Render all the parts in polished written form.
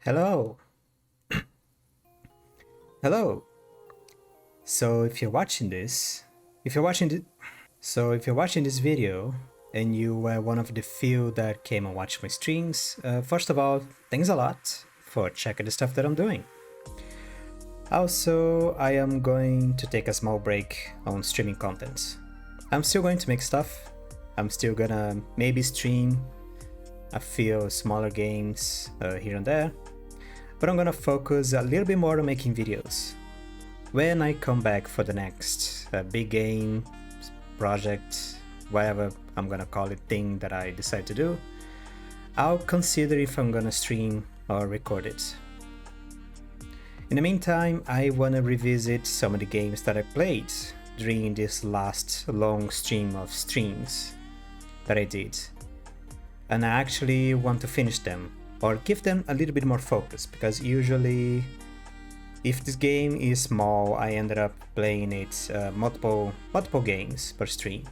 Hello. Hello. So if you're watching this, if you're watching this, if you're watching this video and you were one of the few that came and watched my streams, first of all, thanks a lot for checking the stuff that I'm doing. Also, I am going to take a small break on streaming content. I'm still going to make stuff. I'm still gonna maybe stream a few smaller games here and there, but I'm gonna focus a little bit more on making videos. When I come back for the next big game, project, whatever I'm gonna call it, thing that I decide to do, I'll consider if I'm gonna stream or record it. In the meantime, I wanna revisit some of the games that I played during this last long stream of streams that I did. And I actually want to finish them or give them a little bit more focus, because usually if this game is small, I ended up playing it multiple games per stream.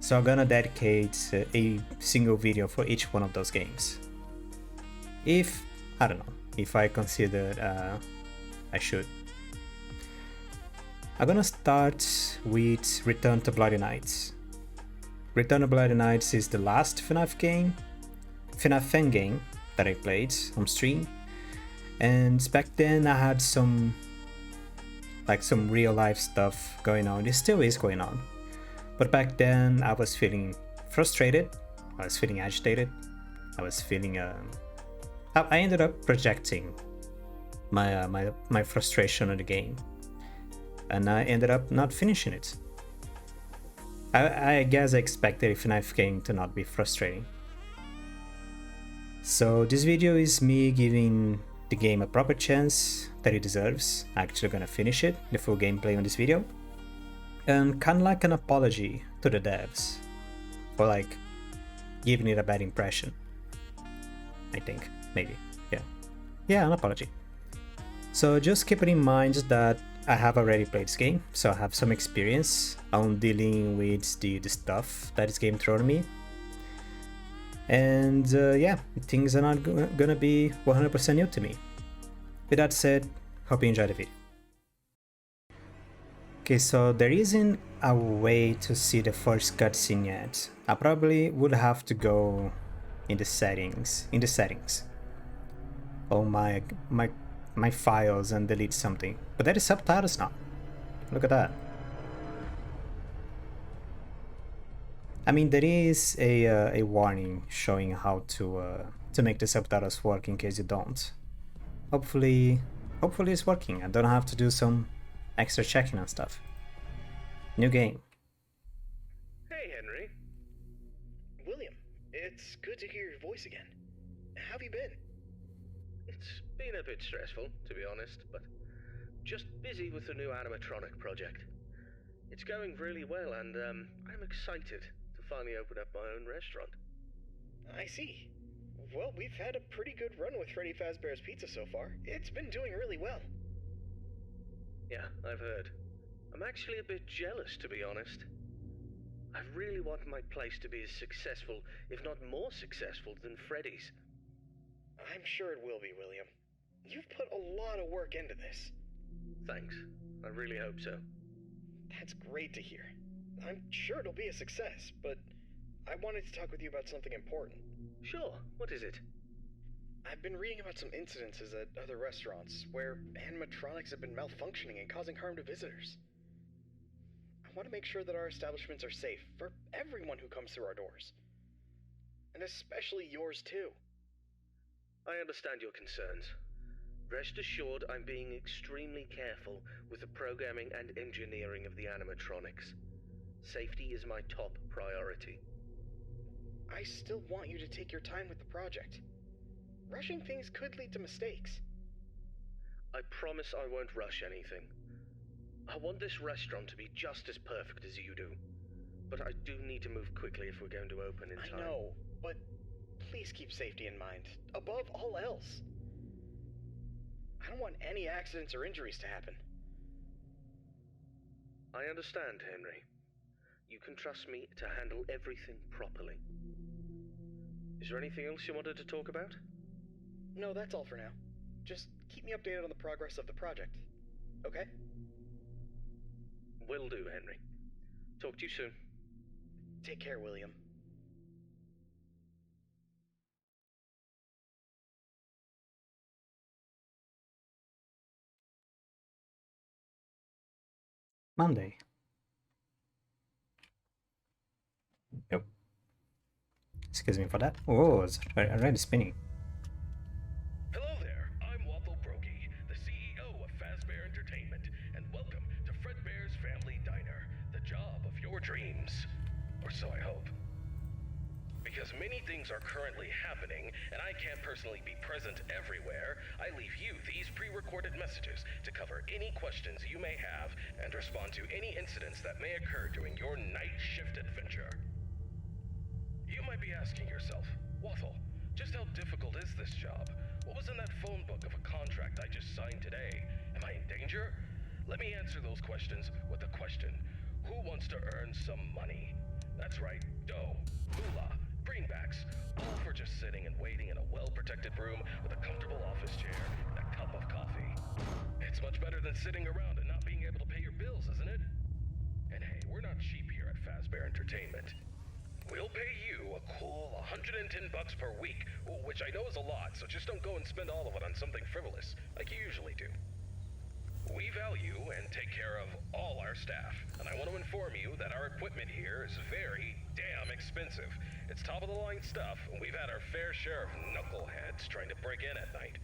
So I'm gonna dedicate a single video for each one of those games. I don't know, if I consider I should. I'm gonna start with Return to Bloody Nights. Return to Bloody Nights is the last FNAF fan game that I played on stream. And back then I had some real life stuff going on. It still is going on. But back then I was feeling frustrated, I was feeling agitated, I was feeling I ended up projecting my frustration on the game. And I ended up not finishing it. I guess I expected a FNAF game to not be frustrating. So this video is me giving the game a proper chance that it deserves. Actually gonna finish it, the full gameplay on this video. And kinda like an apology to the devs for giving it a bad impression. I think, maybe, yeah. Yeah, an apology. So just keep it in mind that I have already played this game, so I have some experience on dealing with the stuff that this game throws at me. And yeah, things are not gonna be 100% new to me. With that said, hope you enjoyed the video. Okay, so there isn't a way to see the first cutscene yet. I probably would have to go in the settings, on my files and delete something. But there is subtitles now. Look at that. I mean, there is a warning showing how to make the subtitles work in case you don't. Hopefully it's working. I don't have to do some extra checking and stuff. New game. Hey, Henry. William, it's good to hear your voice again. How have you been? It's been a bit stressful, to be honest, but just busy with the new animatronic project. It's going really well, and I'm excited to finally open up my own restaurant. I see. Well, we've had a pretty good run with Freddy Fazbear's Pizza so far. It's been doing really well. Yeah, I've heard. I'm actually a bit jealous, to be honest. I really want my place to be as successful, if not more successful, than Freddy's. I'm sure it will be, William. You've put a lot of work into this. Thanks. I really hope so. That's great to hear. I'm sure it'll be a success, but I wanted to talk with you about something important. Sure. What is it? I've been reading about some incidences at other restaurants where animatronics have been malfunctioning and causing harm to visitors. I want to make sure that our establishments are safe for everyone who comes through our doors. And especially yours too. I understand your concerns. Rest assured I'm being extremely careful with the programming and engineering of the animatronics. Safety is my top priority. I still want you to take your time with the project. Rushing things could lead to mistakes. I promise I won't rush anything. I want this restaurant to be just as perfect as you do. But I do need to move quickly if we're going to open in time. I know, but please keep safety in mind, above all else. I don't want any accidents or injuries to happen. I understand, Henry. You can trust me to handle everything properly. Is there anything else you wanted to talk about? No, that's all for now. Just keep me updated on the progress of the project, okay? Will do, Henry. Talk to you soon. Take care, William. Monday. Yep. Excuse me for that. Oh, it's already spinning. Hello there, I'm Waffle Brokey, the CEO of Fazbear Entertainment, and welcome to Fredbear's Family Diner, the job of your dreams. Or so I hope. Because many things are currently happening, and I can't personally be present everywhere, I leave you these pre-recorded messages to cover any questions you may have and respond to any incidents that may occur during your night shift adventure. You might be asking yourself, Waffle, just how difficult is this job? What was in that phone book of a contract I just signed today? Am I in danger? Let me answer those questions with a question. Who wants to earn some money? That's right, dough, moolah, greenbacks, all for just sitting and waiting in a well-protected room with a comfortable office chair and a cup of coffee. It's much better than sitting around and not being able to pay your bills, isn't it? And hey, we're not cheap here at Fazbear Entertainment. We'll pay you a cool $110 per week, which I know is a lot, so just don't go and spend all of it on something frivolous, like you usually do. We value and take care of all our staff, and I want to inform you that our equipment here is very damn expensive. It's top-of-the-line stuff, and we've had our fair share of knuckleheads trying to break in at night.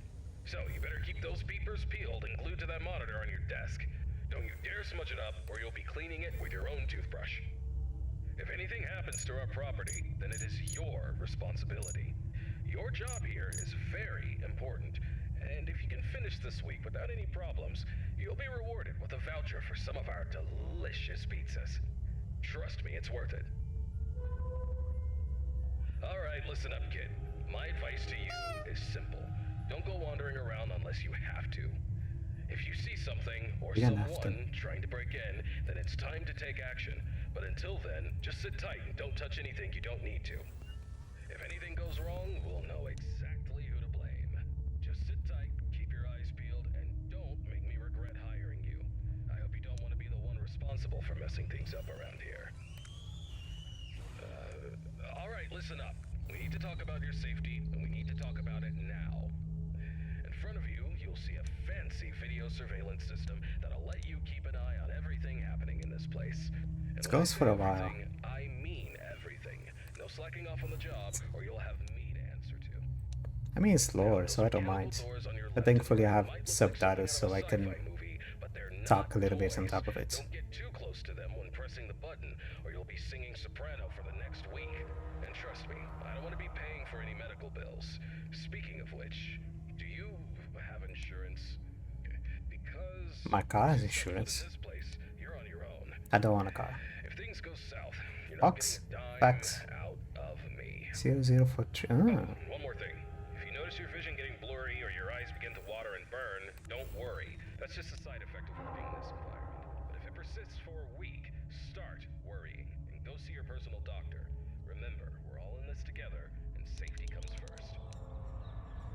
So you better keep those beepers peeled and glued to that monitor on your desk. Don't you dare smudge it up, or you'll be cleaning it with your own toothbrush. If anything happens to our property, then it is your responsibility. Your job here is very important, and if you can finish this week without any problems, you'll be rewarded with a voucher for some of our delicious pizzas. Trust me, it's worth it. Alright, listen up, kid. My advice to you is simple. Don't go wandering around unless you have to. If you see something or someone trying to break in, then it's time to take action. But until then, just sit tight and don't touch anything you don't need to. If anything goes wrong, we'll know exactly who to blame. Just sit tight, keep your eyes peeled, and don't make me regret hiring you. I hope you don't want to be the one responsible for messing things up around here. Alright, listen up. We need to talk about your safety, and we need to talk about it now. In front of you, you'll see a fancy video surveillance system that'll let you keep an eye on everything happening in this place. It goes for a while. I mean everything. No slacking off on the job, or you'll have me to answer to. I mean, it's slower, so I don't mind. But thankfully I have subtitles so I can talk a little bit on top of it. Don't get too close to them when pressing the button, or you'll be singing soprano for the next week. And trust me, I don't want to be paying for any medical bills. Speaking of which, do you have insurance? Because my car has insurance. this place, you're on your own. I don't want a car. If things go south, you're not Box. getting a dime Facts. out of me. 0043. One more thing. If you notice your vision getting blurry or your eyes begin to water and burn, don't worry. That's just a side effect of working in this environment. But if it persists for a week, start worrying and go see your personal doctor. Remember, we're all in this together, and safety comes first.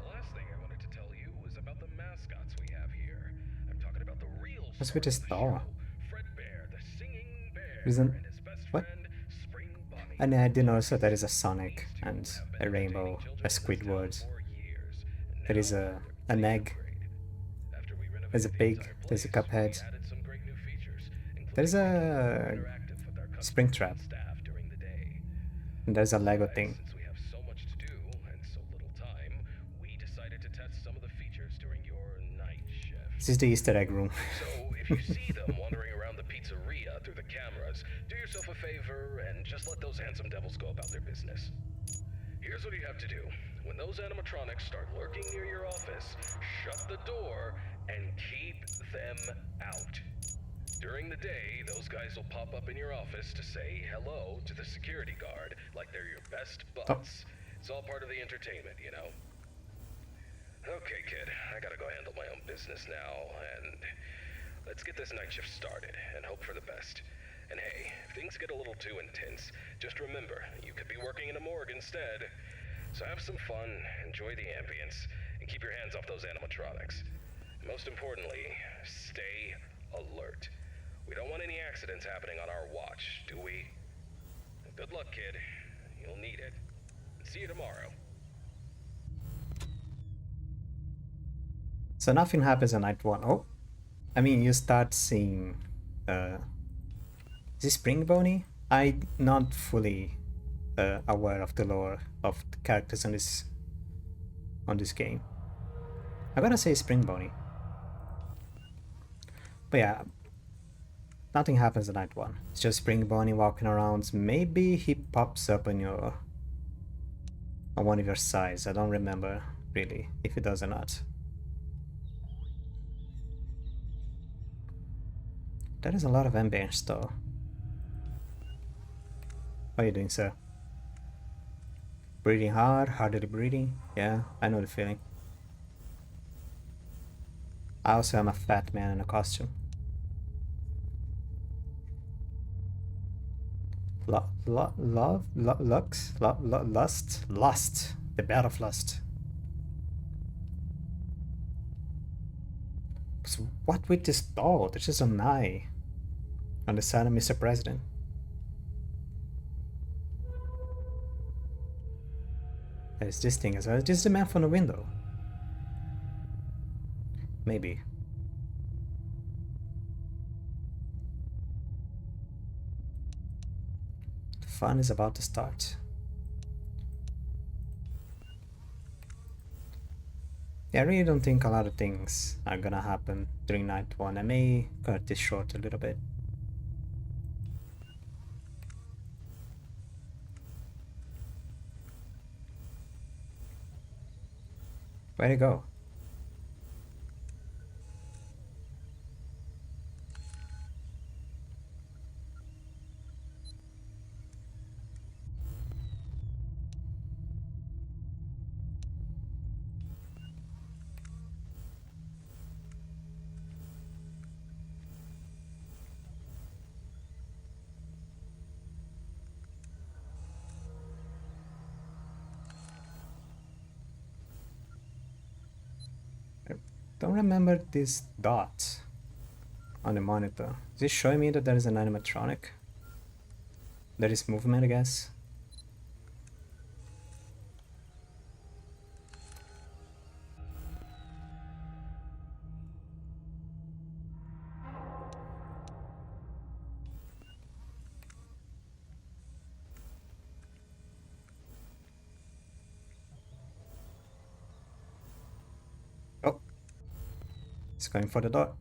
The last thing I wanted to tell you was about the mascots we have here. I'm talking about the real What's star with this of the dog? show, Fredbear, the singing bear, Isn't and his best what? friend, Spring Bonnie. And I did notice that there is a Sonic and a rainbow, a Squidward. There is an egg. There's a pig. There's a Cuphead. There's a Springtrap. And there's a Lego thing. Since we have so much to do and so little time, we decided to test some of the features during your night shift. This is the Easter egg room. So if you see them wandering around the pizzeria through the cameras, do yourself a favor and just let those handsome devils go about their business. Here's what you have to do. When those animatronics start lurking near your office, shut the door and keep them out. During the day, those guys will pop up in your office to say hello to the security guard, like they're your best buds. It's all part of the entertainment, you know? Okay, kid, I gotta go handle my own business now, and let's get this night shift started, and hope for the best. And hey, if things get a little too intense, just remember, you could be working in a morgue instead. So have some fun, enjoy the ambience, and And keep your hands off those animatronics. Most importantly, stay alert. We don't want any accidents happening on our watch, do we? Good luck, kid. You'll need it. See you tomorrow. So nothing happens on night 1. Oh, I mean, you start seeing... is this Spring Boney? I'm not fully aware of the lore of the characters on this game. I'm gonna say Spring Boney. But yeah, nothing happens on night 1. It's just Spring Boney walking around. Maybe he pops up on one of your sides. I don't remember really if he does or not. There is a lot of ambience though. What are you doing, sir? Breathing hard, hardly breathing. Yeah, I know the feeling. I also am a fat man in a costume. Lust. The bad of lust. So what with this doll? There's just an eye on the side of Mr. President. There's this thing as well. Is this the man from the window? Maybe. The fun is about to start. Yeah, I really don't think a lot of things are gonna happen during night 1. I may cut this short a little bit. Where'd it go? Don't remember this dot on the monitor. Is it showing me that there is an animatronic? There is movement, I guess. Oh, it's going for the door.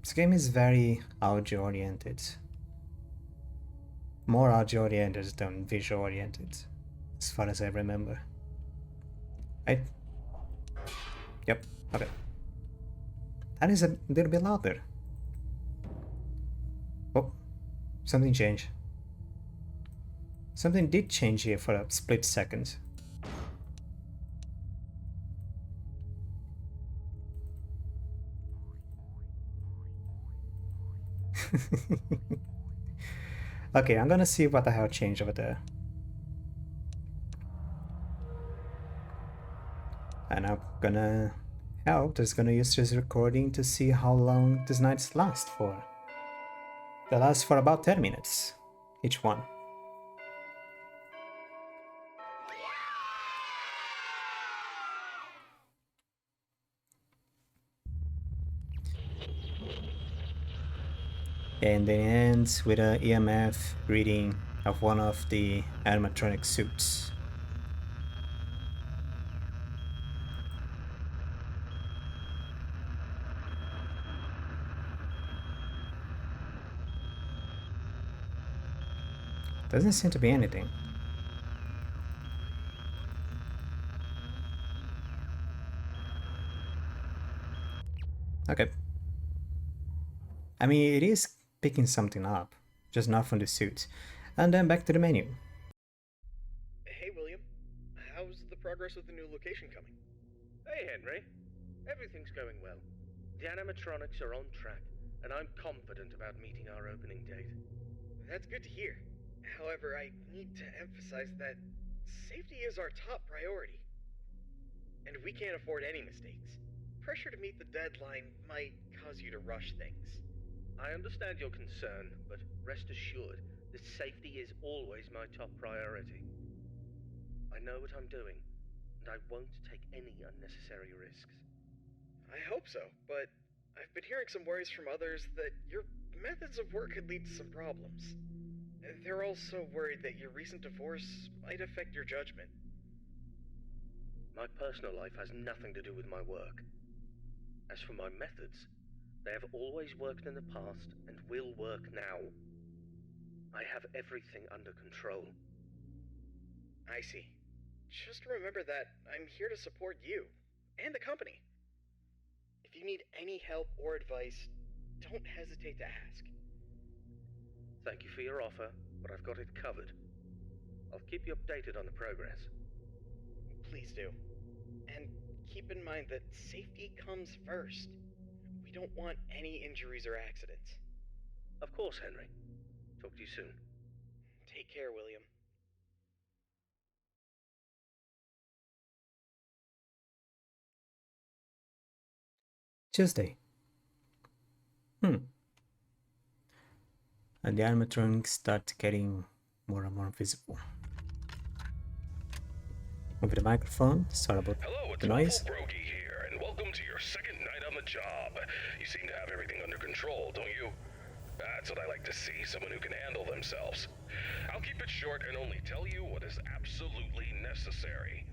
This game is very audio oriented. More audio oriented than visual oriented, as far as I remember. Right? Yep, okay. That is a little bit louder. Oh, something changed. Something did change here for a split second. Okay, I'm gonna see what the hell changed over there. And I'm gonna just gonna use this recording to see how long these nights last for. They last for about 10 minutes, each one. And then it ends with an EMF reading of one of the animatronic suits. Doesn't seem to be anything. Okay. I mean, it is picking something up, just not from the suit. And then back to the menu. Hey, William. How's the progress with the new location coming? Hey, Henry. Everything's going well. The animatronics are on track, and I'm confident about meeting our opening date. That's good to hear. However, I need to emphasize that safety is our top priority. And we can't afford any mistakes. Pressure to meet the deadline might cause you to rush things. I understand your concern, but rest assured that safety is always my top priority. I know what I'm doing, and I won't take any unnecessary risks. I hope so, but I've been hearing some worries from others that your methods of work could lead to some problems. They're also worried that your recent divorce might affect your judgment. My personal life has nothing to do with my work. As for my methods, they have always worked in the past and will work now. I have everything under control. I see. Just remember that I'm here to support you and the company. If you need any help or advice, don't hesitate to ask. Thank you for your offer, but I've got it covered. I'll keep you updated on the progress. Please do. And keep in mind that safety comes first. We don't want any injuries or accidents. Of course, Henry. Talk to you soon. Take care, William. Tuesday. And the animatronics start getting more and more visible. Over the microphone, sorry about the noise. Hello, it's Brokey here, and welcome to your second night on the job. You seem to have everything under control, don't you? That's what I like to see, someone who can handle themselves. I'll keep it short and only tell you what is absolutely necessary.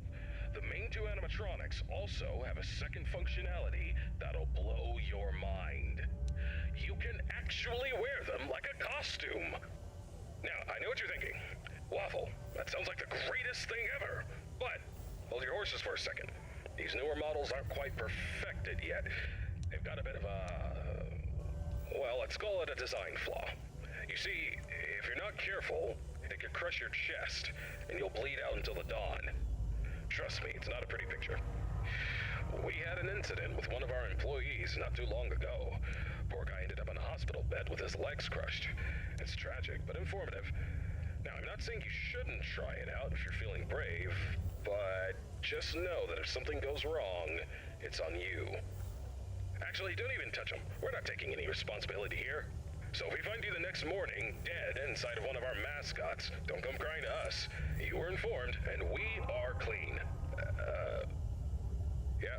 The main two animatronics also have a second functionality that'll blow your mind. You can actually wear them like a costume. Now, I know what you're thinking. Waffle, that sounds like the greatest thing ever. But, hold your horses for a second. These newer models aren't quite perfected yet. They've got a bit of a... well, let's call it a design flaw. You see, if you're not careful, it could crush your chest, and you'll bleed out until the dawn. Trust me, it's not a pretty picture. We had an incident with one of our employees not too long ago. Poor guy ended up in a hospital bed with his legs crushed. It's tragic, but informative. Now, I'm not saying you shouldn't try it out if you're feeling brave, but just know that if something goes wrong, it's on you. Actually, don't even touch him. We're not taking any responsibility here. So if we find you the next morning, dead inside of one of our mascots, don't come crying to us. You were informed, and we are clean. Yeah.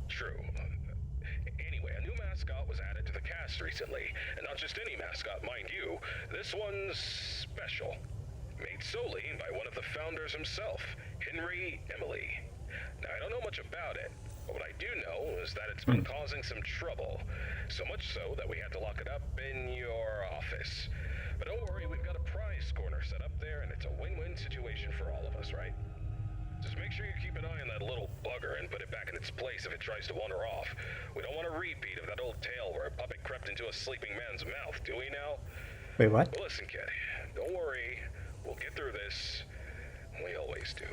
True. Anyway, a new mascot was added to the cast recently, and not just any mascot, mind you. This one's special. Made solely by one of the founders himself, Henry Emily. Now, I don't know much about it, but what I do know is that it's been causing some trouble. So much so that we had to lock it up in your office. But don't worry, we've got a prize corner set up there, and it's a win-win situation for all of us, right? Just make sure you keep an eye on that little bugger and put it back in its place if it tries to wander off. We don't want a repeat of that old tale where a puppet crept into a sleeping man's mouth, do we now? Wait, what? Well, listen, kid. Don't worry. We'll get through this. We always do.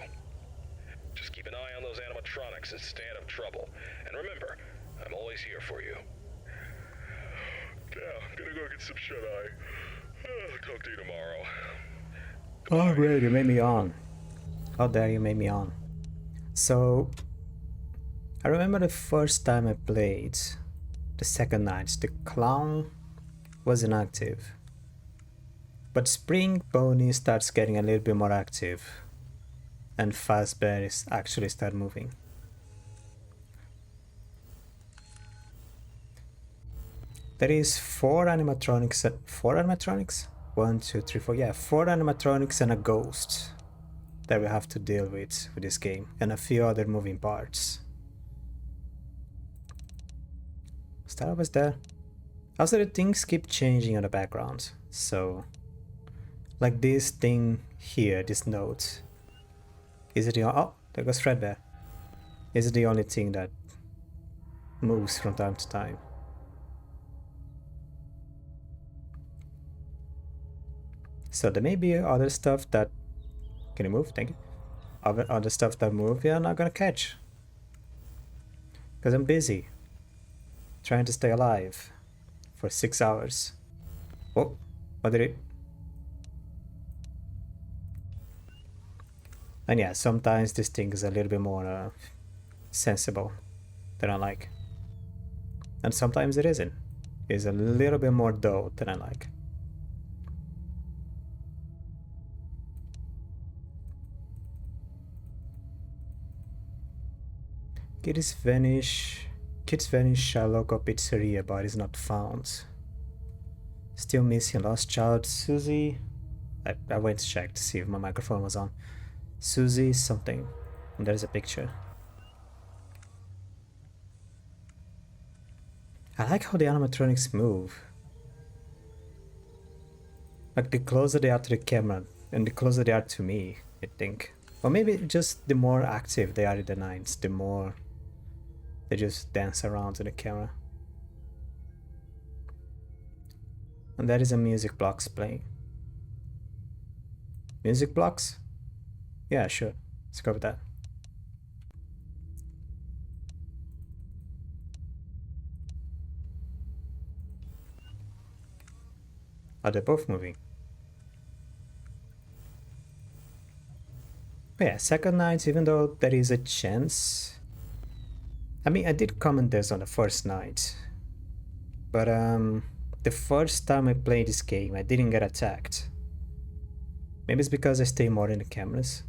Just keep an eye on those animatronics and stay out of trouble. And remember, I'm always here for you. Yeah, gonna go get some shut-eye. Talk to you tomorrow. Oh, great, you made me on. How dare you make me on. So, I remember the first time I played, the second night, the clown was inactive. But Spring Pony starts getting a little bit more active, and Fazbear's actually start moving. There is four animatronics? 1, 2, 3, 4, yeah, 4 animatronics and a ghost that we have to deal with this game, and a few other moving parts. Star was there. Also, the things keep changing on the background, so like this thing here, this note. Is it the oh, there goes Fredbear. Is it the only thing that moves from time to time? So there may be other stuff that... Can you move? Thank you. Other stuff that move, yeah, I'm not gonna catch. Because I'm busy. Trying to stay alive. For 6 hours. Oh, what did it... And yeah, sometimes this thing is a little bit more sensible than I like. And sometimes it isn't. It's a little bit more dull than I like. Kids vanish, local pizzeria, but is not found. Still missing lost child, Susie. I went to check to see if my microphone was on. Susie something. And there's a picture. I like how the animatronics move. Like the closer they are to the camera and the closer they are to me, I think. Or maybe just the more active they are in the nights, the more they just dance around to the camera. And that is a music blocks playing. Music blocks? Yeah, sure. Let's go with that. Oh, they're both moving. But yeah, second night, even though there is a chance. I mean, I did comment this on the first night. But the first time I played this game, I didn't get attacked. Maybe it's because I stay more in the cameras.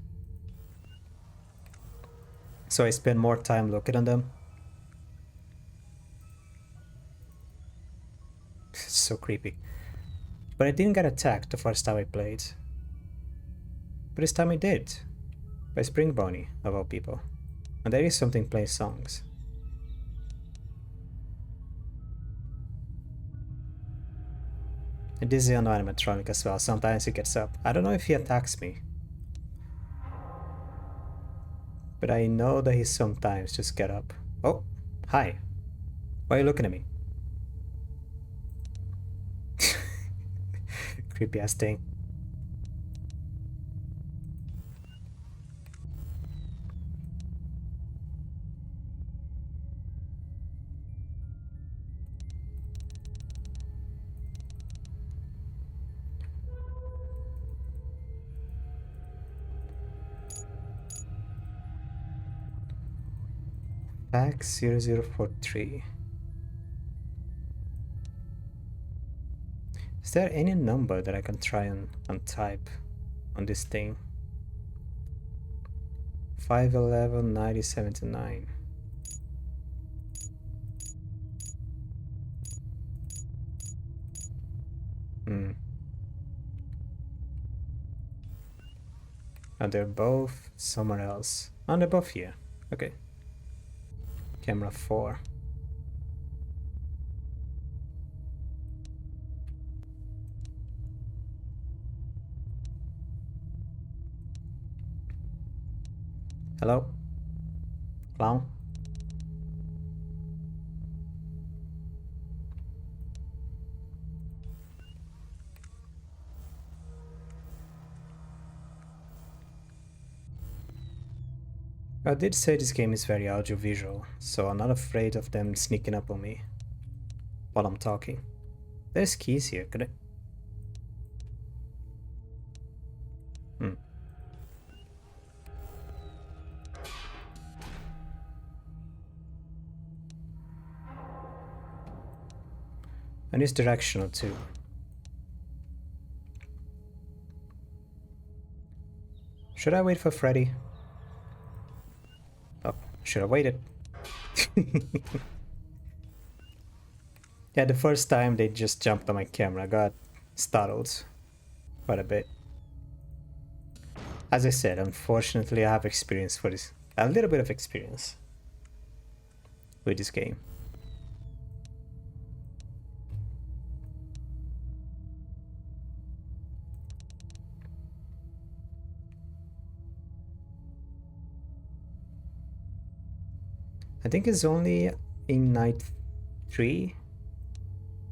So I spend more time looking at them. It's so creepy. But I didn't get attacked the first time I played. But this time I did. By Spring Bonnie, of all people. And there is something playing songs. And this is an animatronic as well. Sometimes he gets up. I don't know if he attacks me. But I know that he sometimes just get up. Oh, hi. Why are you looking at me? Creepy ass thing. Fax 0043. Is there any number that I can try and type on this thing? 511 9079. And they're both somewhere else. And they're both here. Okay. Camera 4. Hello? Clown? I did say this game is very audiovisual, so I'm not afraid of them sneaking up on me while I'm talking. There's keys here, could I? And it's directional too. Should I wait for Freddy? Oh, should have waited. Yeah, the first time they just jumped on my camera, I got startled quite a bit. As I said, unfortunately I have experience for this, a little bit of experience with this game. I think it's only in night 3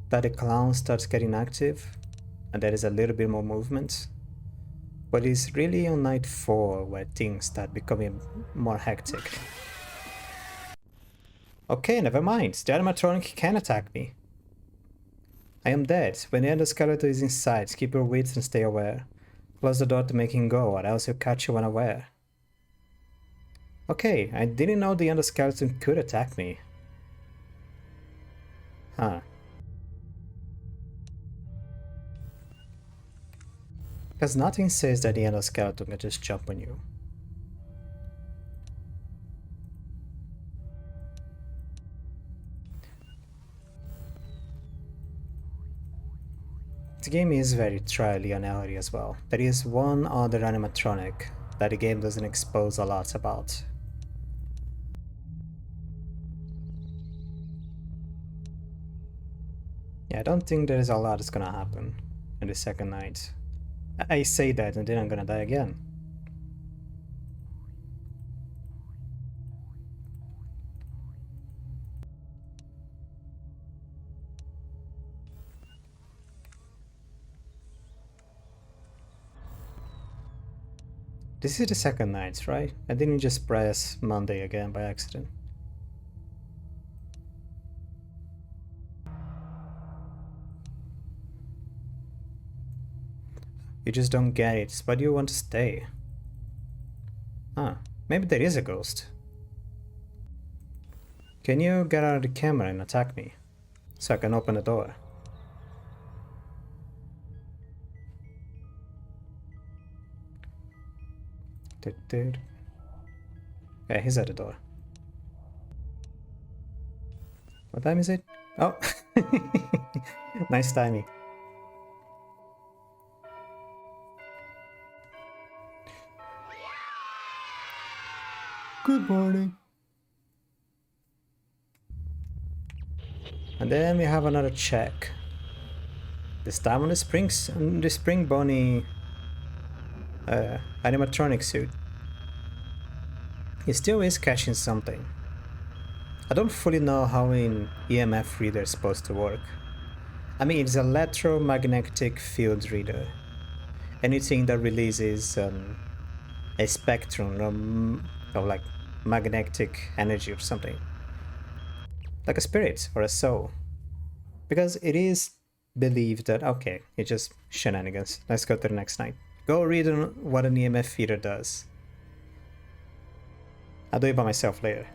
that the clown starts getting active and there is a little bit more movement. But it's really on night 4 where things start becoming more hectic. Okay, never mind. The animatronic can attack me. I am dead. When the endoskeleton is inside, keep your wits and stay aware. Close the door to make him go, or else he'll catch you unaware. Okay, I didn't know the endoskeleton could attack me. Huh. Because nothing says that the endoskeleton can just jump on you. The game is very trially and error as well. There is one other animatronic that the game doesn't expose a lot about. Yeah, I don't think there's a lot that's gonna happen in the second night. I say that and then I'm gonna die again. This is the second night, right? I didn't just press Monday again by accident. You just don't get it. Why do you want to stay? Huh. Maybe there is a ghost. Can you get out of the camera and attack me? So I can open the door. Yeah, he's at the door. What time is it? Oh! Nice timing. Good morning. And then we have another check. This time on the spring bunny animatronic suit. He still is catching something. I don't fully know how an EMF reader is supposed to work. I mean, it's an electromagnetic field reader. Anything that releases a spectrum of like magnetic energy or something. Like a spirit or a soul. Because it is believed that, okay, it's just shenanigans. Let's go to the next night. Go read on what an EMF reader does. I'll do it by myself later.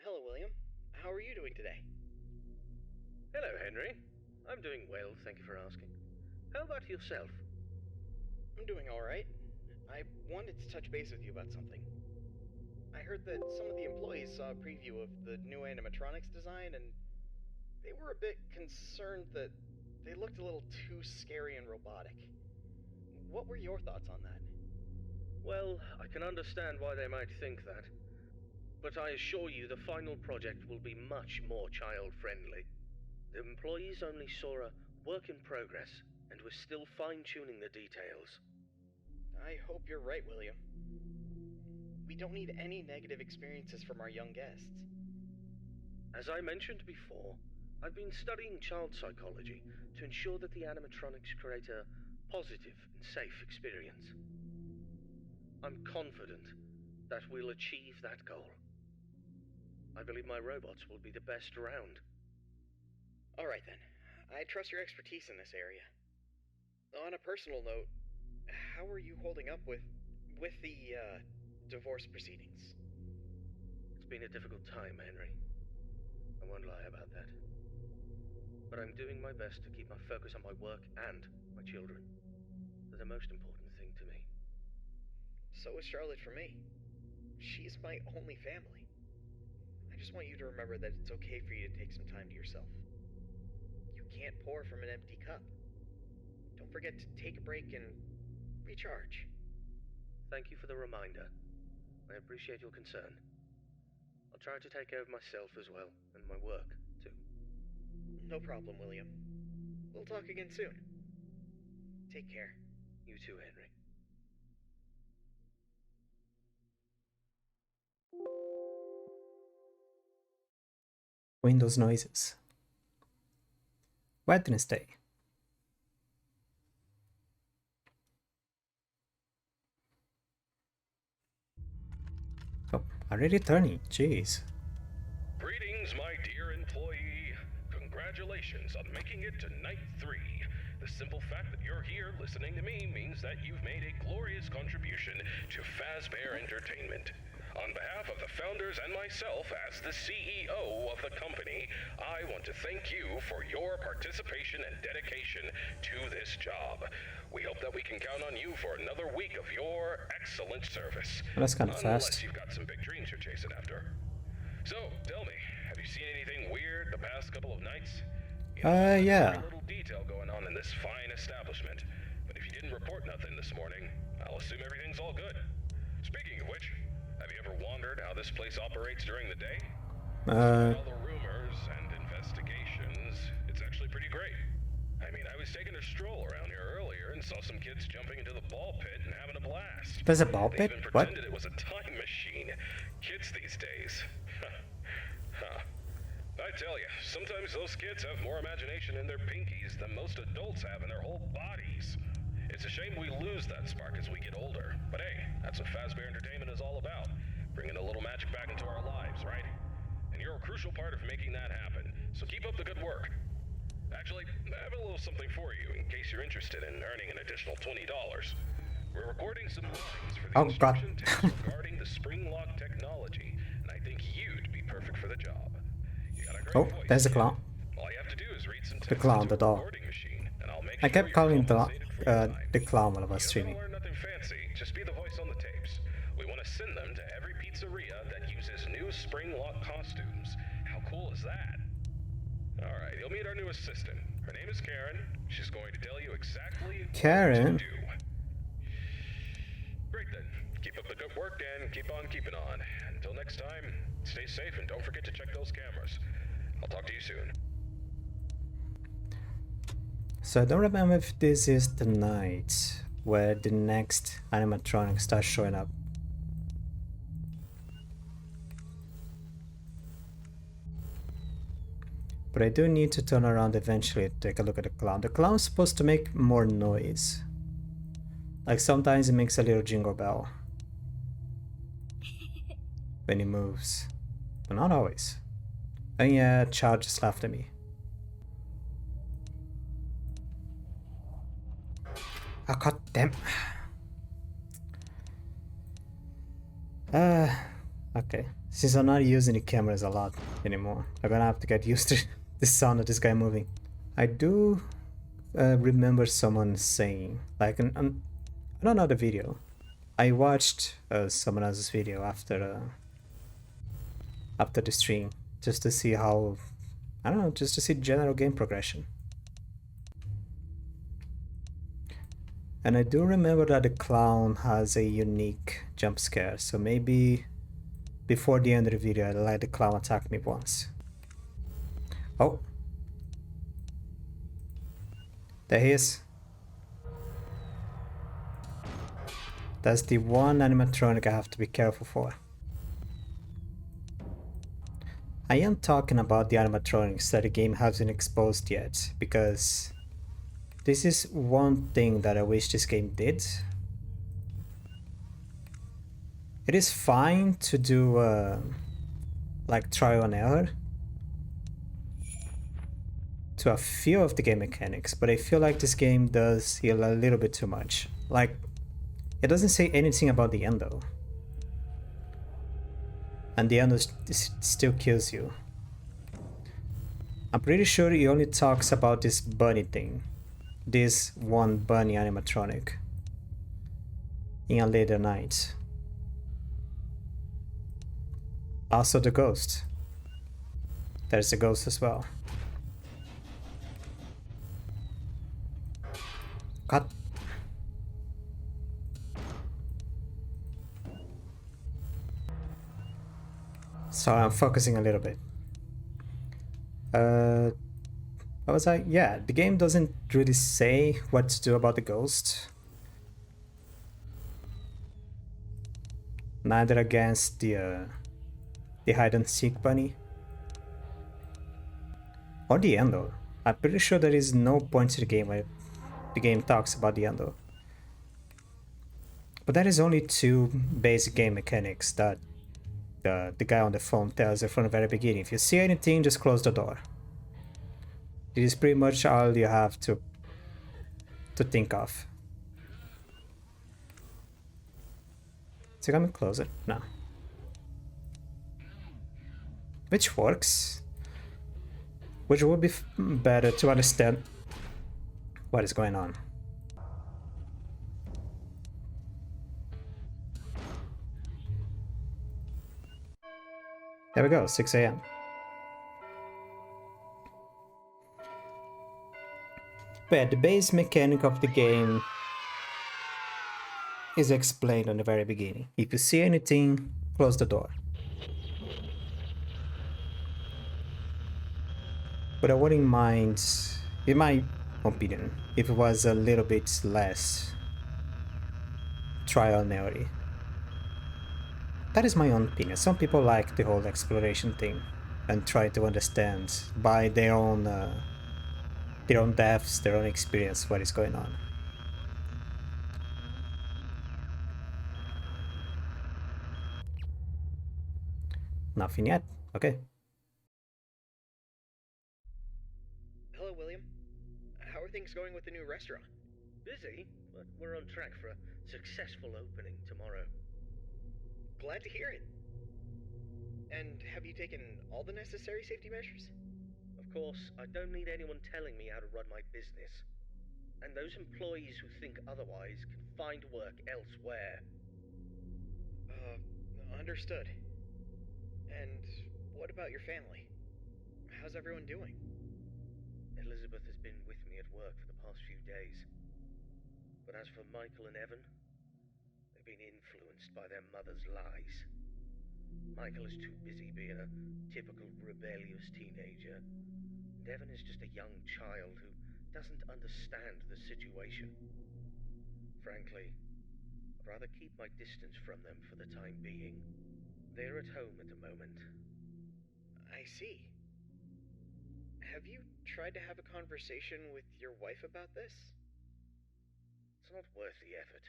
Hello, William. How are you doing today? Hello, Henry. I'm doing well, thank you for asking. How about yourself? I'm doing alright. I wanted to touch base with you about something. I heard that some of the employees saw a preview of the new animatronics design, and they were a bit concerned that they looked a little too scary and robotic. What were your thoughts on that? Well, I can understand why they might think that. But I assure you the final project will be much more child-friendly. The employees only saw a work in progress, and we're still fine-tuning the details. I hope you're right, William. We don't need any negative experiences from our young guests. As I mentioned before, I've been studying child psychology to ensure that the animatronics create a positive and safe experience. I'm confident that we'll achieve that goal. I believe my robots will be the best around. Alright then. I trust your expertise in this area. On a personal note, how are you holding up with the divorce proceedings? It's been a difficult time, Henry. I won't lie about that. But I'm doing my best to keep my focus on my work and my children. They're the most important thing to me. So is Charlotte for me. She's my only family. I just want you to remember that it's okay for you to take some time to yourself. You can't pour from an empty cup. Don't forget to take a break and recharge. Thank you for the reminder. I appreciate your concern. I'll try to take care of myself as well, and my work, too. No problem, William. We'll talk again soon. Take care. You too, Henry. Windows noises. Wednesday. Oh, already turning. Jeez. Greetings, my dear employee. Congratulations on making it to night 3. The simple fact that you're here listening to me means that you've made a glorious contribution to Fazbear Entertainment. On behalf of the founders and myself as the CEO of the company, I want to thank you for your participation and dedication to this job. We hope that we can count on you for another week of your excellent service. Well, that's kind of fast. Unless you've got some big dreams you're chasing after. So, tell me, have you seen anything weird the past couple of nights? Yeah. Little detail going on in this fine establishment. But if you didn't report nothing this morning, I'll assume everything's all good. Speaking of which, have you ever wondered how this place operates during the day? All the rumors and investigations, it's actually pretty great. I mean, I was taking a stroll around here earlier and saw some kids jumping into the ball pit and having a blast. There's a ball They pit? even What? pretended it was a time machine. Kids these days. Huh. I tell you, sometimes those kids have more imagination in their pinkies than most adults have in their whole bodies. It's a shame we lose that spark as we get older. But hey, that's what Fazbear Entertainment is all about. Bringing a little magic back into our lives, right? And you're a crucial part of making that happen. So keep up the good work. Actually, I have a little something for you in case you're interested in earning an additional $20. We're recording some lines for the instruction tapes regarding the spring lock technology, and I think you'd be perfect for the job. You got a great voice. There's a clown. All you have to do is read some The text clown, into the a doll. recording machine, and I'll make I kept sure calling you're compensated for your time. the clown while I was You streaming. don't learn nothing fancy, just be the voice on the tapes. We want to send them to every pizzeria that uses new spring lock costumes. How cool is that? Alright, you'll meet our new assistant. Her name is Karen. She's going to tell you exactly Karen? what to do. Great then. Keep up the good work and keep on keeping on. Until next time, stay safe and don't forget to check those cameras. I'll talk to you soon. So I don't remember if this is the night where the next animatronic starts showing up. But I do need to turn around eventually to take a look at the clown. The clown's supposed to make more noise. Like sometimes it makes a little jingle bell when he moves, but not always. And yeah, a child just laughed at me. Oh, god damn. Okay. Since I'm not using the cameras a lot anymore, I'm gonna have to get used to the sound of this guy moving. I do remember someone saying, like, I don't know the video. I watched someone else's video after the stream, just to see how, I don't know, just to see general game progression. And I do remember that the clown has a unique jump scare, so maybe before the end of the video I'll let the clown attack me once. Oh! There he is. That's the one animatronic I have to be careful for. I am talking about the animatronics that the game hasn't exposed yet, because this is one thing that I wish this game did. It is fine to do like trial and error to a few of the game mechanics, but I feel like this game does a little bit too much. Like, it doesn't say anything about the endo, and the endo still kills you. I'm pretty sure he only talks about this bunny thing, this one bunny animatronic, in a later night. Also the ghost. There's a ghost as well. Cut. Sorry, I'm focusing a little bit. What was I? Yeah, the game doesn't really say what to do about the ghost. Neither against the hide and seek bunny or the endo. I'm pretty sure there is no point to the game where the game talks about the endo. But that is only two basic game mechanics that the guy on the phone tells you from the very beginning. If you see anything, just close the door. It is pretty much all you have to to think of. Is it coming closer? No. Which works. Which would be better to understand what is going on. There we go, 6 a.m. But the base mechanic of the game is explained on the very beginning. If you see anything, close the door. But I wouldn't mind, in my opinion, if it was a little bit less trial and error. That is my own opinion. Some people like the whole exploration thing and try to understand by their own depths, their own experience, what is going on. Nothing yet. Okay. Hello, William. How are things going with the new restaurant? Busy, but we're on track for a successful opening tomorrow. Glad to hear it. And have you taken all the necessary safety measures? Of course, I don't need anyone telling me how to run my business. And those employees who think otherwise can find work elsewhere. Understood. And what about your family? How's everyone doing? Elizabeth has been with me at work for the past few days. But as for Michael and Evan, they've been influenced by their mother's lies. Michael is too busy being a typical rebellious teenager. And Evan is just a young child who doesn't understand the situation. Frankly, I'd rather keep my distance from them for the time being. They're at home at the moment. I see. Have you tried to have a conversation with your wife about this? It's not worth the effort.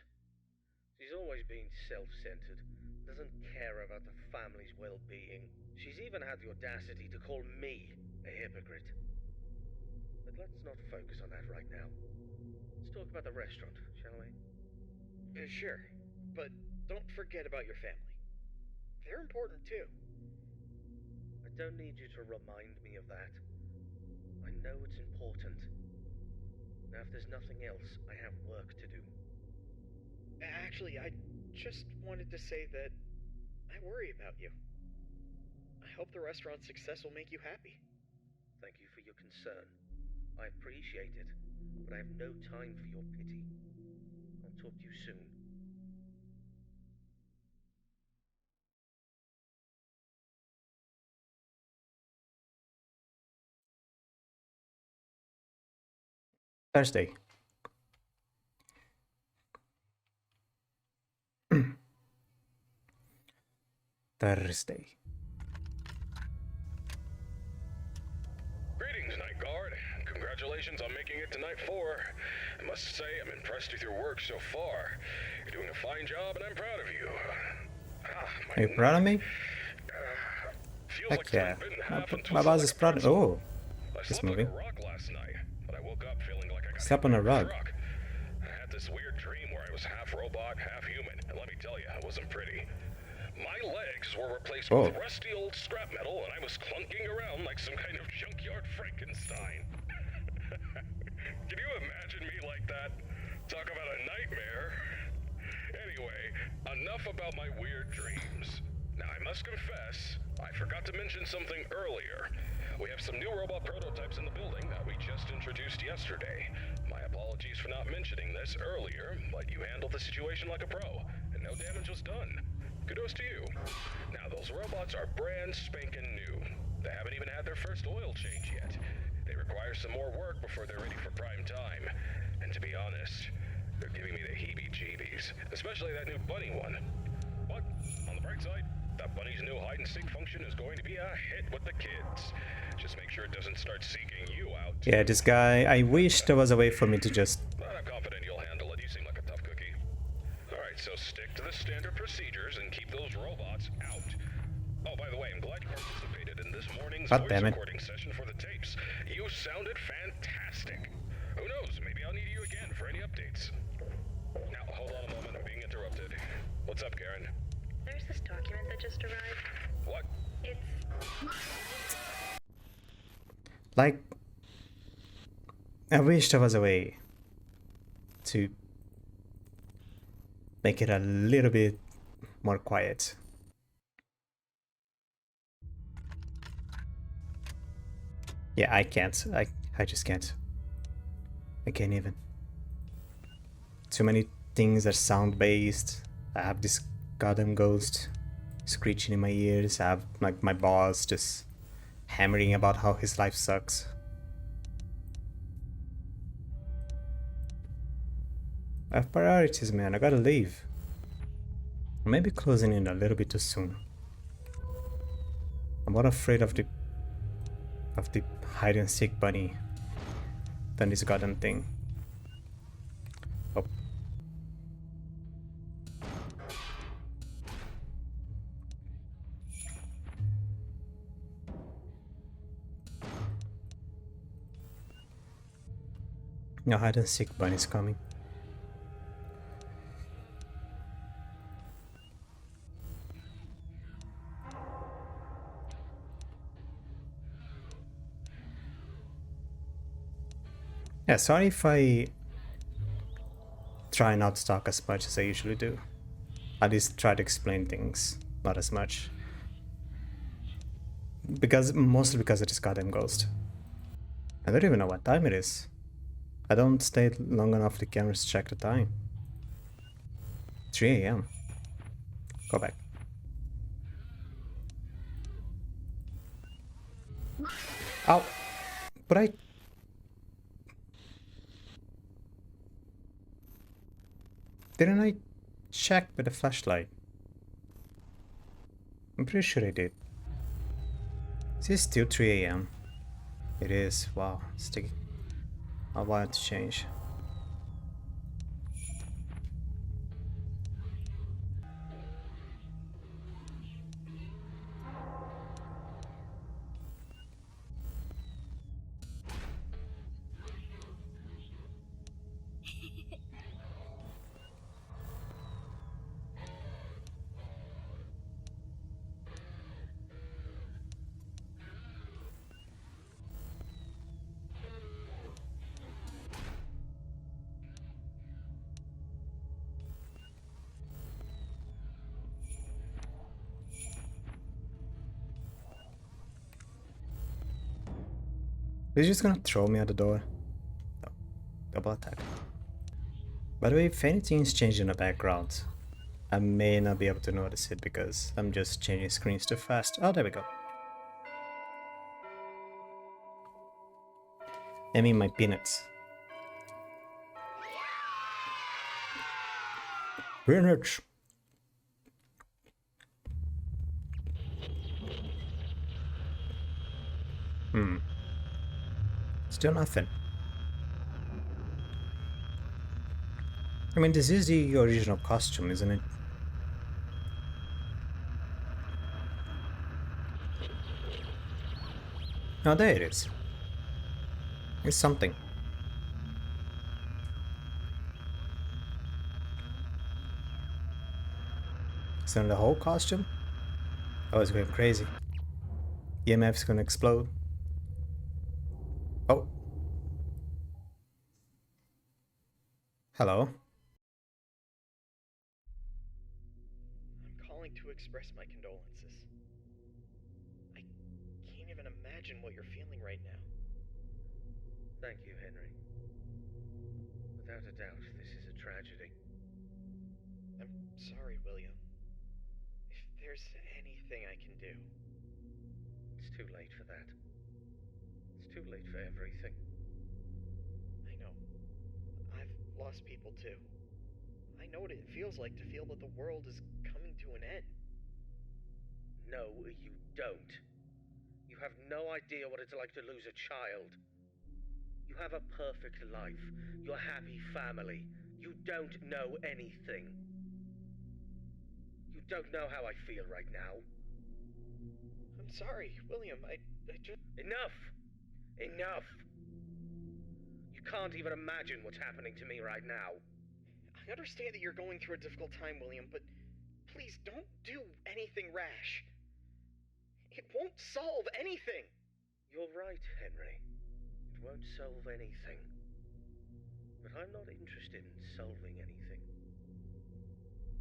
She's always been self-centered, doesn't care about the family's well-being. She's even had the audacity to call me a hypocrite. But let's not focus on that right now. Let's talk about the restaurant, shall we? Sure, but don't forget about your family. They're important too. I don't need you to remind me of that. I know it's important. Now, if there's nothing else, I have work to do. Actually, I just wanted to say that I worry about you. I hope the restaurant's success will make you happy. Thank you for your concern. I appreciate it, but I have no time for your pity. I'll talk to you soon. Thursday. Thursday. Greetings, Night Guard. Congratulations on making it to Night 4. I must say, I'm impressed with your work so far. You're doing a fine job, and I'm proud of you. Are you proud of me? Feels Heck like yeah. it's been half and My boss is proud. Oh, I this slept movie. like a rock last night, but I woke up feeling like I got Slept hit on a by rug. truck. I had this weird dream where I was half robot, half human, and let me tell you, it wasn't pretty. My legs were replaced with rusty old scrap metal, and I was clunking around like some kind of junkyard Frankenstein. Can you imagine me like that? Talk about a nightmare. Anyway, enough about my weird dreams. Now, I must confess, I forgot to mention something earlier. We have some new robot prototypes in the building that we just introduced yesterday. My apologies for not mentioning this earlier, but you handled the situation like a pro, and no damage was done. Kudos to you. Now, those robots are brand spanking new. They haven't even had their first oil change yet. They require some more work before they're ready for prime time. And to be honest, they're giving me the heebie-jeebies, especially that new bunny one. But, on the bright side, that bunny's new hide-and-seek function is going to be a hit with the kids. Just make sure it doesn't start seeking you out. Yeah, this guy, I wish there was a way for me to just... But I'm confident you'll handle it. You seem like a tough cookie. Alright, so stick to the standard procedures and keep those robots out. Oh, by the way, I'm glad you participated in this morning's God voice damn it. recording session for the tapes. You sounded fantastic. Who knows? Maybe I'll need you again for any updates. Now, hold on a moment. I'm being interrupted. What's up, Karen? There's this document that just arrived. What? It's... Like, I wish there was a way to make it a little bit more quiet. Yeah, I can't. I just can't. I can't even. Too many things are sound based. I have this goddamn ghost screeching in my ears. I have like my boss just hammering about how his life sucks. I have priorities, man. I gotta leave. Maybe closing in a little bit too soon. I'm more afraid of the hide and seek bunny than this goddamn thing. Oh. No hide and seek bunny's coming. Yeah, sorry if I try not to talk as much as I usually do. At least try to explain things, not as much. Mostly because of this goddamn ghost. I don't even know what time it is. I don't stay long enough for the cameras to check the time. 3 AM. Go back. Ow! But I... Didn't I check with the flashlight? I'm pretty sure I did. Is it still 3 AM? It is. Wow, it's taking a while to change. Is he just gonna throw me at the door? No. Double attack. By the way, if anything's changed in the background, I may not be able to notice it because I'm just changing screens too fast. Oh, there we go. I mean my peanuts. Peanuts! Still nothing. I mean, this is the original costume, isn't it? Oh, there it is. It's something. Is that the whole costume? Oh, it's going crazy. EMF's gonna explode. Oh. Hello. I'm calling to express my condolences. I can't even imagine what you're feeling right now. Thank you, Henry. Without a doubt, this is a tragedy. I'm sorry, William. If there's anything I can do... It's too late for that. It's too late for everything. I know. I've lost people too. I know what it feels like to feel that the world is coming to an end. No, you don't. You have no idea what it's like to lose a child. You have a perfect life. Your happy family. You don't know anything. You don't know how I feel right now. I'm sorry, William. I just... Enough! Enough! You can't even imagine what's happening to me right now. I understand that you're going through a difficult time, William, but please don't do anything rash. It won't solve anything. You're right, Henry. It won't solve anything. But I'm not interested in solving anything.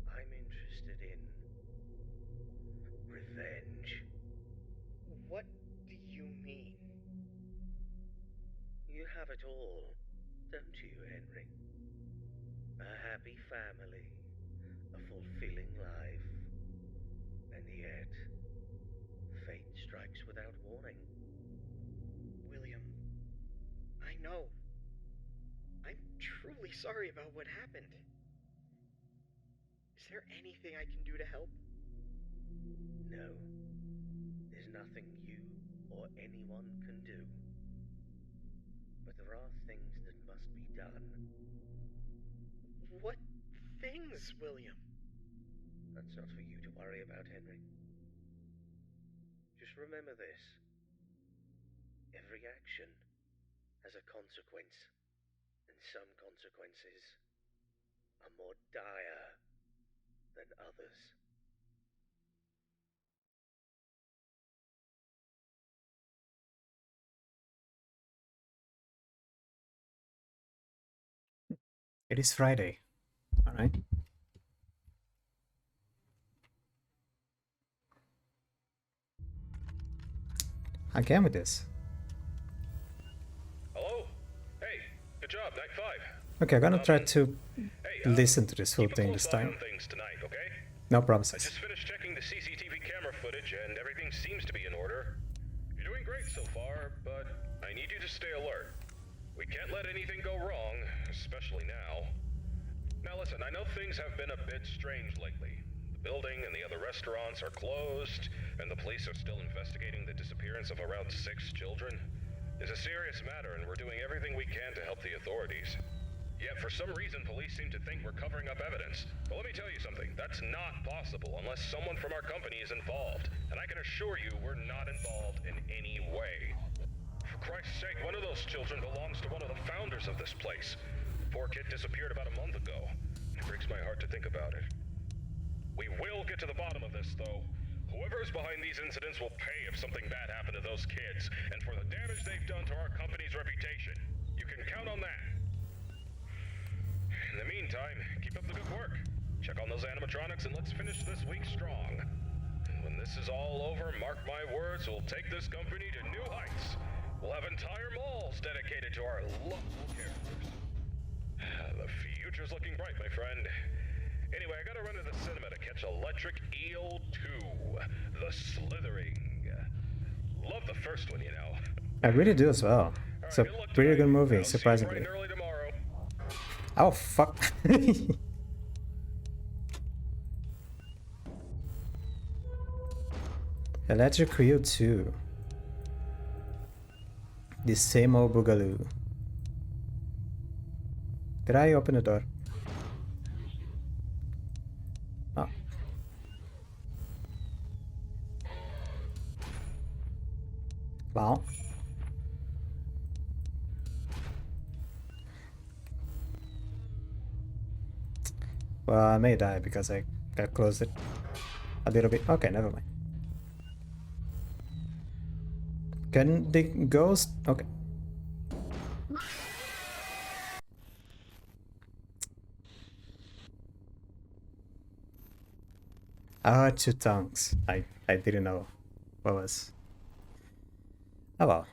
I'm interested in revenge. What do you mean? You have it all, don't you, Henry? A happy family, a fulfilling life, and yet, fate strikes without warning. William, I know. I'm truly sorry about what happened. Is there anything I can do to help? No, there's nothing you or anyone can do. But there are things that must be done. What things, William? That's not for you to worry about, Henry. Just remember this. Every action has a consequence, and some consequences are more dire than others. It is Friday. Alright. I can with this. Hello? Hey, good job, night 5. Okay, I'm gonna try to Hey, listen to this whole keep a thing close this eye on time. things tonight, okay? No I promises. just finished checking the CCTV camera footage and everything seems to be in order. You're doing great so far, but I need you to stay alert. We can't let anything go wrong, especially now. Now listen, I know things have been a bit strange lately. The building and the other restaurants are closed, and the police are still investigating the disappearance of around 6 children. It's a serious matter, and we're doing everything we can to help the authorities. Yet for some reason, police seem to think we're covering up evidence. But let me tell you something, that's not possible unless someone from our company is involved. And I can assure you, we're not involved in any way. For Christ's sake, one of those children belongs to one of the founders of this place. The poor kid disappeared about a month ago. It breaks my heart to think about it. We will get to the bottom of this, though. Whoever's behind these incidents will pay if something bad happened to those kids, and for the damage they've done to our company's reputation. You can count on that. In the meantime, keep up the good work. Check on those animatronics and let's finish this week strong. And when this is all over, mark my words, we'll take this company to new heights. We'll have entire malls dedicated to our lovable characters. The future's looking bright, my friend. Anyway, I gotta run to the cinema to catch Electric Eel 2, The Slithering. Love the first one, you know. I really do as well. It's a Good luck pretty tonight. good movie, I'll see you surprisingly. bright and early tomorrow. Oh, fuck. Electric Eel 2. The same old boogaloo. Did I open the door? Oh. Well. Well, I may die because I closed it a little bit. Okay, never mind. Can the ghost... Okay. Ah, 2 tongues. I didn't know what was. Oh well.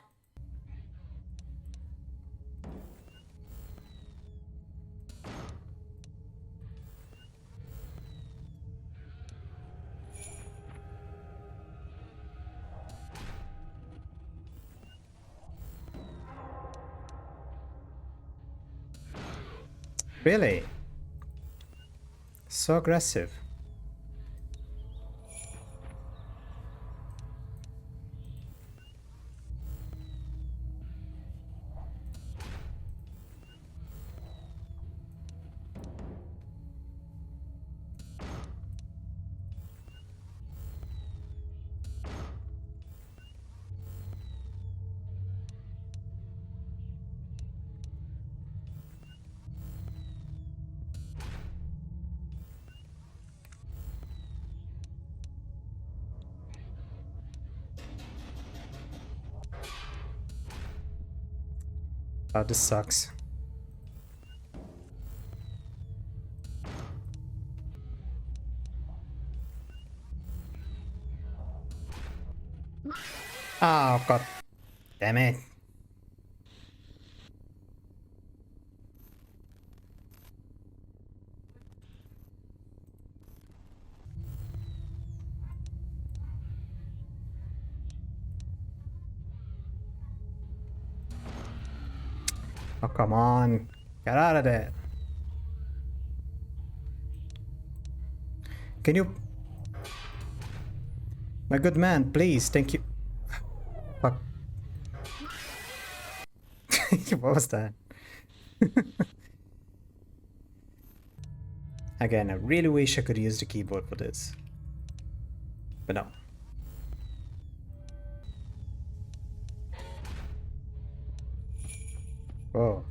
Really? So aggressive. Oh, this sucks. Oh, god damn it. Oh, come on. Get out of there. Can you... My good man, please, thank you. Fuck. What was that? Again, I really wish I could use the keyboard for this. But no. Oh.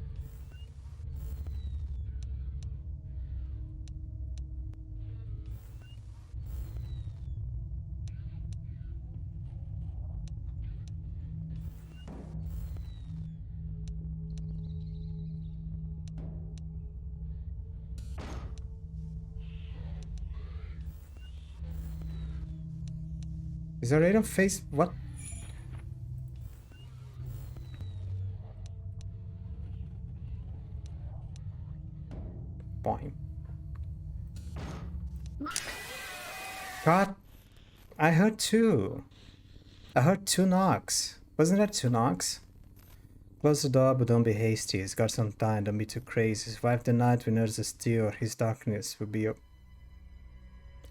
Is there a face? What? Point. God, I heard two. I heard two knocks. Wasn't that two knocks? Close the door, but don't be hasty. He's got some time, don't be too crazy. Survive the night when there's a steal, his darkness will be your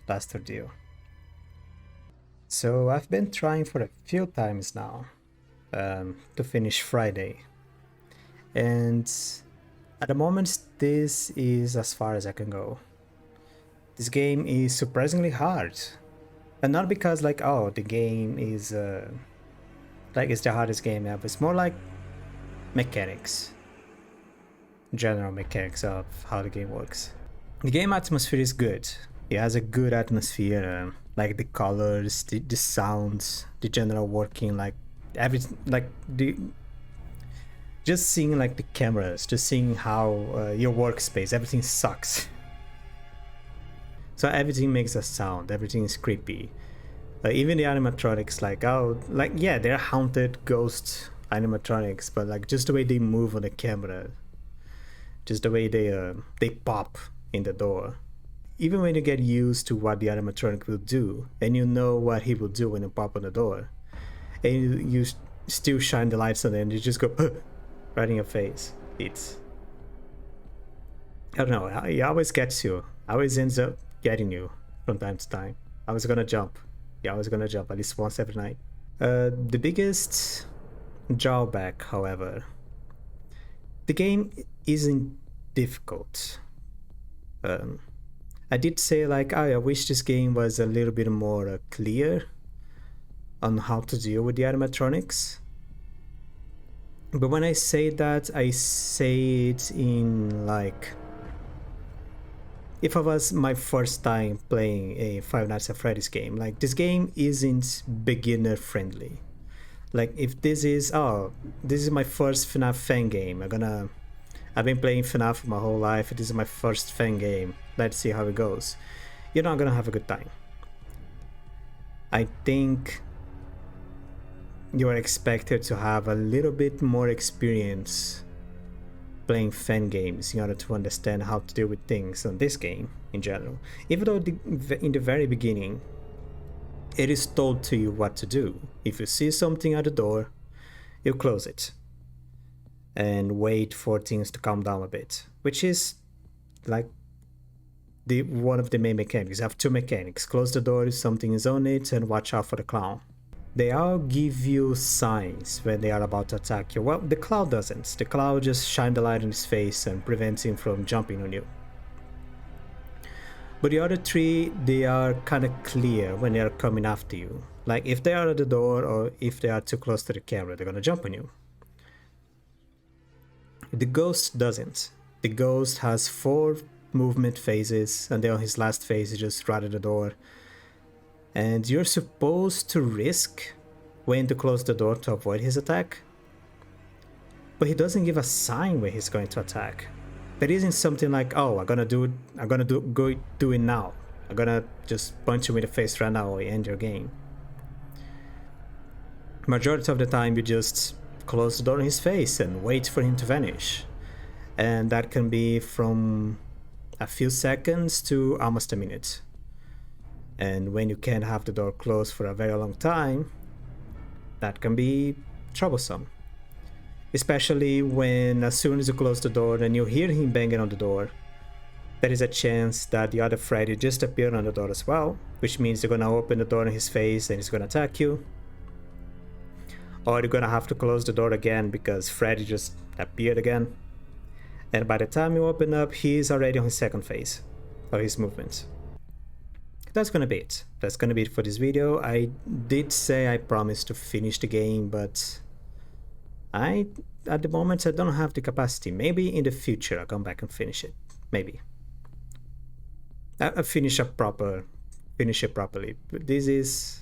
last ordeal. So I've been trying for a few times now to finish Friday. And at the moment, this is as far as I can go. This game is surprisingly hard. And not because like, oh, the game is like it's the hardest game ever. It's more like mechanics. General mechanics of how the game works. The game atmosphere is good. It has a good atmosphere, like the colors, the sounds, the general working, like everything, like the just seeing like the cameras, just seeing how your workspace, everything sucks. So everything makes a sound, everything is creepy. Even the animatronics, like, oh, like, yeah, they're haunted ghost animatronics, but like just the way they move on the camera, just the way they pop in the door. Even when you get used to what the animatronic will do, and you know what he will do when you pop on the door, and you still shine the lights on it, and you just go right in your face. It's, I don't know, it always gets you. Always ends up getting you from time to time. I was gonna jump. Yeah, I was gonna jump at least once every night. The biggest drawback, however, the game isn't difficult. I did say like, I wish this game was a little bit more clear on how to deal with the animatronics. But when I say that, I say it in like, if it was my first time playing a Five Nights at Freddy's game, like this game isn't beginner friendly. Like if this is, oh, this is my first FNAF fan game, I've been playing FNAF my whole life, this is my first fan game, let's see how it goes. You're not gonna have a good time. I think you are expected to have a little bit more experience playing fan games in order to understand how to deal with things on this game in general. Even though in the very beginning, it is told to you what to do. If you see something at the door, you close it and wait for things to calm down a bit, which is like one of the main mechanics. You have two mechanics: close the door if something is on it, and watch out for the clown. They all give you signs when they are about to attack you. Well, the clown doesn't. The clown just shines the light in his face and prevents him from jumping on you. But the other three, they are kind of clear when they are coming after you. Like if they are at the door or if they are too close to the camera, they're gonna jump on you. The ghost doesn't. The ghost has 4 movement phases, and then on his last phase, he just right at the door. And you're supposed to risk when to close the door to avoid his attack. but he doesn't give a sign when he's going to attack. There isn't something like, oh, I'm gonna do it now. I'm gonna just punch you in the face right now or end your game. Majority of the time you just close the door in his face and wait for him to vanish. And that can be from a few seconds to almost a minute. And when you can't have the door closed for a very long time, that can be troublesome. Especially when as soon as you close the door and you hear him banging on the door, there is a chance that the other Freddy just appeared on the door as well, which means you're gonna open the door in his face and he's gonna attack you. Or you're gonna have to close the door again because Freddy just appeared again. And by the time you open up, he's already on his second phase of his movement. That's gonna be it. That's gonna be it for this video. I did say I promised to finish the game, but at the moment I don't have the capacity. Maybe in the future I'll come back and finish it. Maybe. I'll finish it properly. But this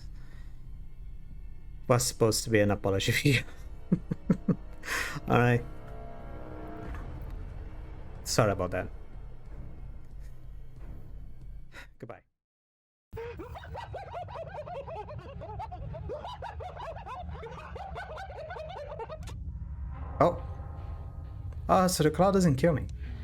was supposed to be an apology video. Alright. Sorry about that. Goodbye. Oh. Oh, so the cloud doesn't kill me.